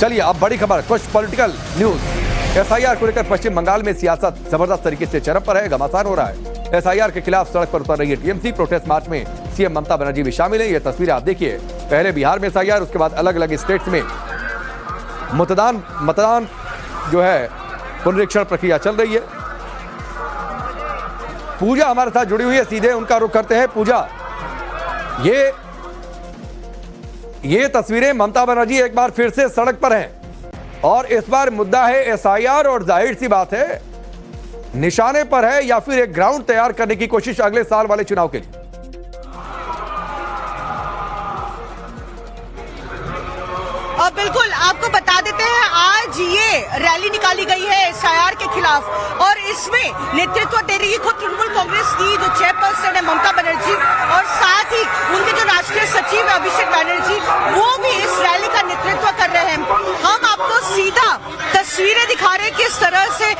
चलिए अब बड़ी खबर, कुछ पॉलिटिकल न्यूज। एसआईआर को लेकर पश्चिम बंगाल में सियासत जबरदस्त तरीके से चरम पर है, घमासान हो रहा है। एसआईआर के खिलाफ सड़क पर उतर रही है टीएमसी। प्रोटेस्ट मार्च में सीएम ममता बनर्जी भी शामिल है। ये तस्वीरें आप देखिए, पहले बिहार में एसआईआर, उसके बाद अलग अलग स्टेट्स में मतदान जो है पुनरीक्षण प्रक्रिया चल रही है। पूजा हमारे साथ जुड़ी हुई है, सीधे उनका रुख करते हैं। पूजा, ये तस्वीरें, ममता बनर्जी एक बार फिर से सड़क पर हैं और इस बार मुद्दा है एसआईआर, और जाहिर सी बात है निशाने पर है या फिर एक ग्राउंड तैयार करने की कोशिश अगले साल वाले चुनाव के लिए। बिल्कुल, आपको बता देते हैं आज ये रैली निकाली गई है एसआईआर के खिलाफ और इसमें नेतृत्व दे रही है खुद तृणमूल कांग्रेस की जो चेयरपर्सन है ममता बनर्जी, और साथ ही उनके जो राष्ट्रीय सचिव है अभिषेक बनर्जी, वो भी इस रैली का नेतृत्व कर रहे हैं। हम आपको सीधा तस्वीरें दिखा रहे हैं किस तरह से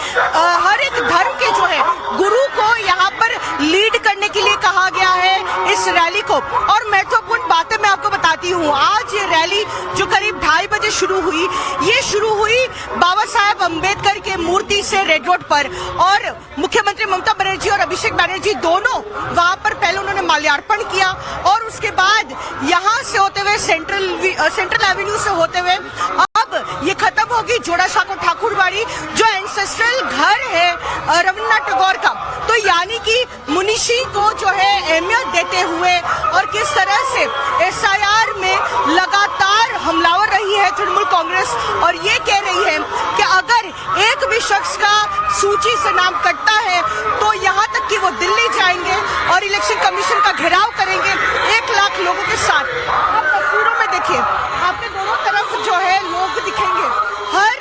हर एक धर्म के जो है गुरु को यहाँ पर लीड करने के लिए कहा गया है इस रैली को। और महत्वपूर्ण बातें मैं आपको बताती हूँ, आज ये रैली जो करीब 2:30 बजे शुरू हुई, ये शुरू हुई बाबा साहेब अम्बेडकर के मूर्ति से रेड रोड पर, और मुख्यमंत्री ममता बनर्जी और अभिषेक बनर्जी दोनों वहां पर पहले उन्होंने माल्यार्पण किया और उसके बाद यहां से होते हुए सेंट्रल एवेन्यू से होते हुए अब ये खत्म होगी जोड़ासांको ठाकुरबाड़ी, जो एंसेस्ट्रल घर है रविन्द्रनाथ टैगोर का। तो यानी कि मुनीषी को जो है अहमियत देते हुए और किस तरह से एसआईआर में लगातार हमलावर रही है तृणमूल कांग्रेस, और ये कह रही है कि अगर एक भी शख्स का सूची से नाम कटता है तो यहाँ तक कि वो दिल्ली जाएंगे और इलेक्शन कमीशन का घेराव करेंगे 1 लाख लोगों के साथ। आप तस्वीरों में देखिए, आपके दोनों तरफ जो है लोग दिखेंगे, हर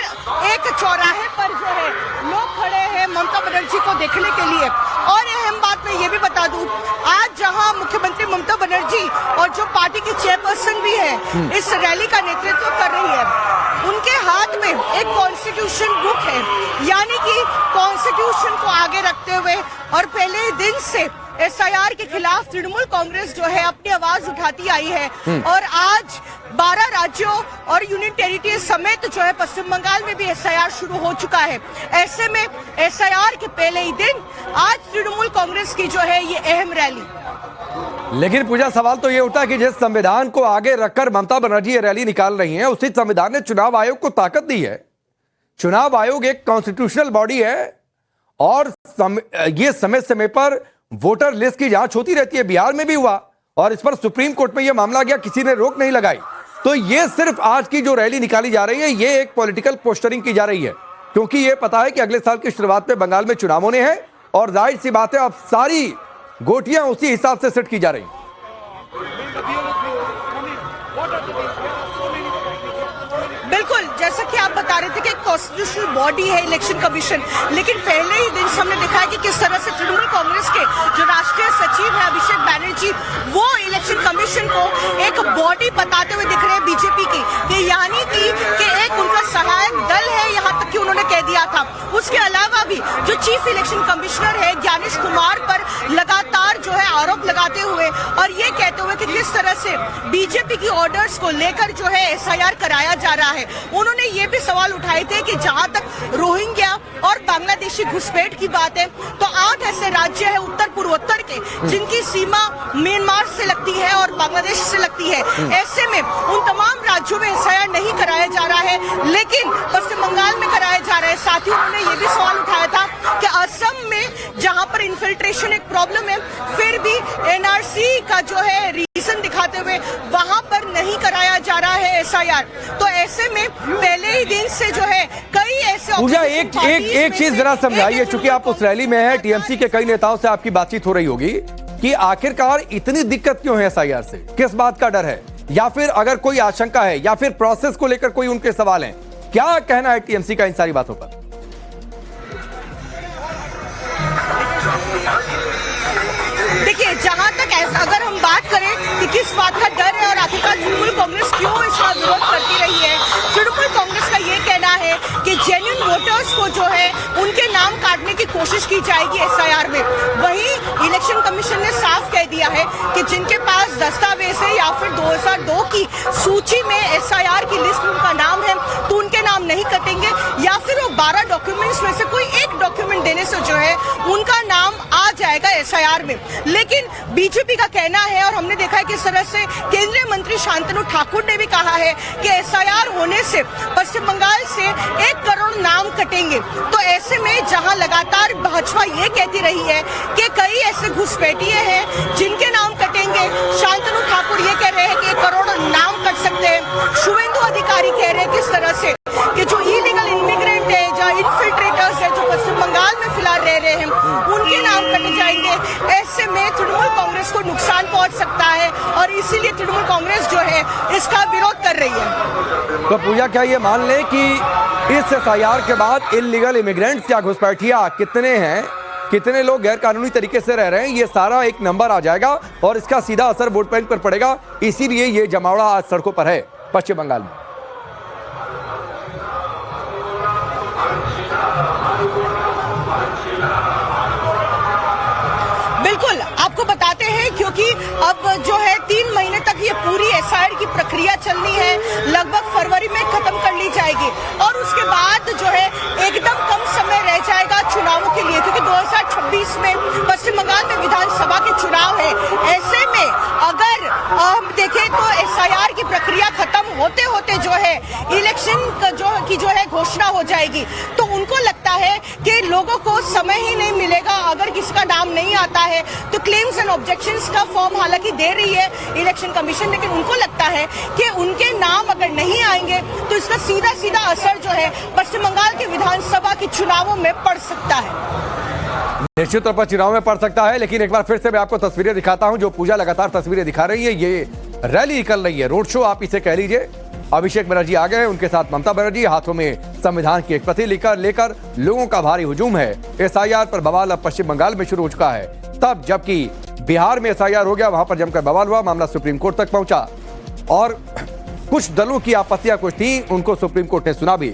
एक चौराहे पर जो है लोग खड़े हैं ममता बनर्जी को देखने के लिए। और अहम बात मैं ये भी बता दूं, आज जहां मुख्यमंत्री ममता बनर्जी और जो पार्टी की चेयरपर्सन भी है इस रैली का नेतृत्व कर रही है, उनके हाथ में एक कॉन्स्टिट्यूशन बुक है, यानी कि कॉन्स्टिट्यूशन को आगे रखते हुए और पहले ही दिन से एसआईआर के खिलाफ तृणमूल कांग्रेस जो है अपनी आवाज उठाती आई है। और आज 12 राज्यों और यूनियन टेरिटरी समेत जो है पश्चिम बंगाल में भी एसआईआर शुरू हो चुका है। ऐसे में एसआईआर के पहले ही दिन आज तृणमूल कांग्रेस की जो है ये अहम रैली। लेकिन पूजा, सवाल तो ये उठा कि जिस संविधान को आगे रखकर ममता बनर्जी ये रैली निकाल रही हैं, उसी संविधान ने चुनाव आयोग को ताकत दी है। चुनाव आयोग एक कॉन्स्टिट्यूशनल बॉडी है और ये समय समय पर वोटर लिस्ट की जांच होती रहती है। बिहार में भी हुआ और इस पर सुप्रीम कोर्ट में यह मामला गया, किसी ने रोक नहीं लगाई। तो ये सिर्फ आज की जो रैली निकाली जा रही है, ये एक पॉलिटिकल पोस्टरिंग की जा रही है, क्योंकि ये पता है कि अगले साल की शुरुआत में बंगाल में चुनाव होने हैं और जाहिर सी बात है अब सारी गोटियां उसी हिसाब से सेट की जा रही। बिल्कुल, जैसा कि आप बता रहे थे कि एक कॉन्स्टिट्यूशनल बॉडी है इलेक्शन कमीशन, लेकिन पहले ही दिन हमने देखा है कि किस तरह से तृणमूल कांग्रेस के जो राष्ट्रीय सचिव है अभिषेक बनर्जी, वो इलेक्शन कमीशन को एक बॉडी बताते हुए दिख रहे हैं बीजेपी की, कि यानी कि एक उनका सहायक दल है, यहाँ तक कि उन्होंने कह दिया था। उसके अलावा भी जो चीफ इलेक्शन कमिश्नर है ज्ञानेश कुमार पर लगातार जो है आरोप लगाते हुए और ये कहते हुए कि किस तरह से बीजेपी की ऑर्डर्स को लेकर जो है एसआईआर कराया जा रहा है। उन्होंने ये भी सवाल उठाए थे कि जहां तक रोहिंग्या और बांग्लादेशी घुसपैठ की बात है, तो 8 ऐसे राज्य है उत्तर पूर्वोत्तर के जिनकी सीमा म्यांमार से लगती है और बांग्लादेश से लगती है। ऐसे में उन तमाम राज्यों में एसआईआर नहीं कराया जा रहा है, लेकिन पश्चिम बंगाल में कराया जा रहा है। साथ ही उन्होंने ये भी सवाल उठाया था कि असम में जहां पर इन्फिल्ट्रेशन एक प्रॉब्लम है, फिर भी एनआरसी का जो है रीजन दिखाते हुए वहां पर नहीं कराया जा रहा है एसआईआर। तो ऐसे में पहले ही दिन से जो है कई ऐसे पूजा, एक चीज जरा समझाइए, चूंकि आप उस रैली में हैं, टीएमसी के कई नेताओं से आपकी बातचीत हो रही होगी कि आखिरकार इतनी दिक्कत क्यों है एसआईआर से, किस बात का डर है, या फिर अगर कोई आशंका है या फिर प्रोसेस को लेकर कोई उनके सवाल हैं, क्या कहना है टीएमसी का इन सारी बातों पर? देखिए, जहां तक अगर हम बात करें कि किस बात का डर है और आखिरकार तृणमूल कांग्रेस क्यों इसका विरोध करती रही है, तृणमूल कांग्रेस का ये कहना है कि जेन्युइन वोटर्स को जो है उनके नाम काटने की कोशिश की जाएगी एसआईआर में। वहीं इलेक्शन कमीशन ने साफ कह दिया है कि जिनके पास दस्तावेज है या फिर 2002 की सूची में एसआईआर की लिस्ट में उनका नाम है, तो देने से जो है उनका नाम आ जाएगा एसआईआर में। लेकिन बीजेपी का कहना है, और हमने देखा है कि इस तरह से केंद्रीय मंत्री शांतनु ठाकुर ने भी कहा है कि एसआईआर होने से पश्चिम बंगाल से 1 करोड़ नाम कटेंगे। तो ऐसे में जहां लगातार भाजपा ये कहती रही है कि कई ऐसे घुसपैठिए हैं जिनके नाम कटेंगे, शांतनु ठाकुर ये कह रहे हैं कि 1 करोड़ नाम कट सकते हैं, शुभेंदु अधिकारी कह रहे हैं किस तरह से कि जो इलीगल इमिग्रेंट है, जो इन्फिल्ट्रेटर्स है, जो पश्चिम बंगाल में फिलहाल रह रहे हैं, उनके नाम कट जाएंगे। ऐसे में तृणमूल कांग्रेस को नुकसान पहुंच सकता है और इसीलिए तृणमूल कांग्रेस जो है इसका विरोध कर रही है। तो पूजा, क्या ये मान लें कि इस एसआईआर के बाद इलीगल इमिग्रेंट्स या घुसपैठिया कितने हैं, कितने लोग गैर कानूनी तरीके से रह रहे हैं, ये सारा एक नंबर आ जाएगा और इसका सीधा असर वोट बैंक पर पड़ेगा। इसीलिए ये जमावड़ा आज सड़कों पर है पश्चिम बंगाल में। बिल्कुल, आपको बताते हैं क्योंकि अब जो है 3 महीने तक ये पूरी एसआईआर की प्रक्रिया चलनी है, लगभग फरवरी में खत्म कर ली जाएगी और उसके बाद जो है एकदम कम समय रह जाएगा चुनावों के लिए, क्योंकि 2026 में पश्चिम बंगाल में विधानसभा के चुनाव है। ऐसे में अगर हम देखें तो एसआईआर की प्रक्रिया खत्म होते होते जो है इलेक्शन की जो है घोषणा हो जाएगी। तो उनको लगता है कि लोगों को समय ही नहीं मिलेगा, अगर किसका नाम नहीं आता है तो क्लेम्स एंड ऑब्जेक्शंस का फॉर्म हालांकि दे रही है इलेक्शन कमीशन, लेकिन उनको लगता है कि उनके नाम अगर नहीं आएंगे तो इसका सीधा सीधा असर जो है पश्चिम बंगाल के विधानसभा के चुनावों में पड़ सकता है। निश्चित तौर पर चुनाव में पड़ सकता है, लेकिन एक बार फिर से मैं आपको तस्वीरें दिखाता हूं। जो पूजा लगातार तस्वीरें दिखा रही है, ये रैली निकल रही है, रोड शो आप इसे कह लीजिए। अभिषेक बनर्जी आ गए, उनके साथ ममता बनर्जी, हाथों में संविधान की एक प्रति लेकर लोगों का भारी हुजूम है। एसआईआर पर बवाल अब पश्चिम बंगाल में शुरू हो चुका है। तब जबकि बिहार में एसआईआर हो गया, वहां पर जमकर बवाल हुआ, मामला सुप्रीम कोर्ट तक पहुंचा और कुछ दलों की आपत्तियां कुछ थी, उनको सुप्रीम कोर्ट ने सुना भी।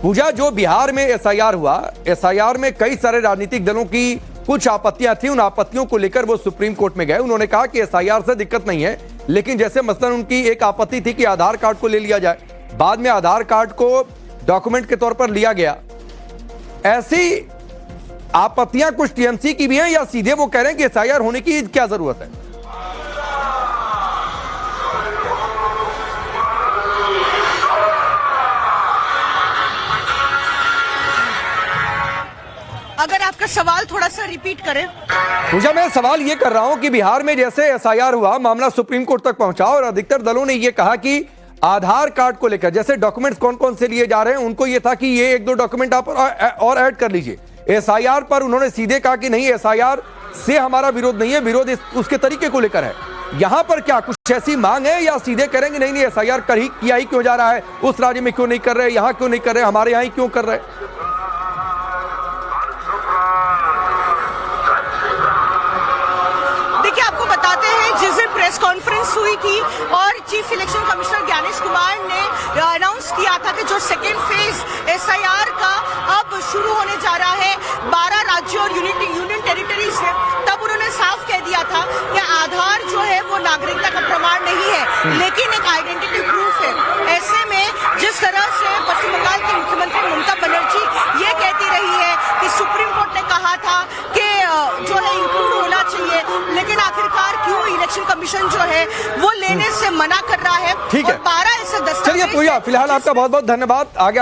पूजा, जो बिहार में एसआईआर हुआ, एसआईआर में कई सारे राजनीतिक दलों की कुछ आपत्तियां थी, उन आपत्तियों को लेकर वो सुप्रीम कोर्ट में गए। उन्होंने कहा कि एसआईआर से दिक्कत नहीं है, लेकिन जैसे मसलन उनकी एक आपत्ति थी कि आधार कार्ड को ले लिया जाए, बाद में आधार कार्ड को डॉक्यूमेंट के तौर पर लिया गया। ऐसी आपत्तियां कुछ टीएमसी की भी हैं या सीधे वो कह रहे हैं कि एसआईआर होने की क्या जरूरत है? अगर आपका सवाल थोड़ा सा रिपीट करें। पूजा, मैं सवाल ये कर रहा हूं कि बिहार में जैसे एसआईआर हुआ, मामला सुप्रीम कोर्ट तक पहुंचा और अधिकतर दलों ने ये कहा कि आधार कार्ड को लेकर जैसे डॉक्यूमेंट्स कौन कौन से लिए जा रहे हैं, उनको ये था कि ये 1-2 डॉक्यूमेंट आप और ऐड कर लीजिए। एसआईआर पर उन्होंने सीधे कहा कि नहीं, एसआईआर से हमारा विरोध नहीं है, विरोध उसके तरीके को लेकर है। यहां पर क्या कुछ ऐसी मांग है या सीधे करेंगे नहीं एसआईआर किया ही क्यों जा रहा है, उस राज्य में क्यों नहीं कर रहे, यहां क्यों नहीं कर रहे, हमारे यहां ही क्यों कर रहे? देखिए, आपको बताते हैं जिस दिन प्रेस कॉन्फ्रेंस हुई थी और chief election commissioner Gyanesh Kumar ने अनाउंस किया था कि जो सेकेंड फेज एसआईआर का अब शुरू होने जा रहा है 12 राज्यों और यूनियन टेरिटरीज से, तब उन्होंने साफ कह दिया था कि आधार जो है वो नागरिकता का प्रमाण नहीं है, लेकिन एक आइडेंटिटी प्रूफ है। ऐसे में जिस तरह से पश्चिम बंगाल की मुख्यमंत्री ममता बनर्जी ये कहती रही है कि सुप्रीम कोर्ट ने कहा था कि जो है इंक्लूड होना चाहिए, लेकिन आखिरकार क्यों इलेक्शन कमीशन जो है वो लेने से मना कर रहा है। ठीक है, 12 ऐसे दस्तावेज। चलिए पूजा, फिलहाल आपका बहुत बहुत धन्यवाद। आगे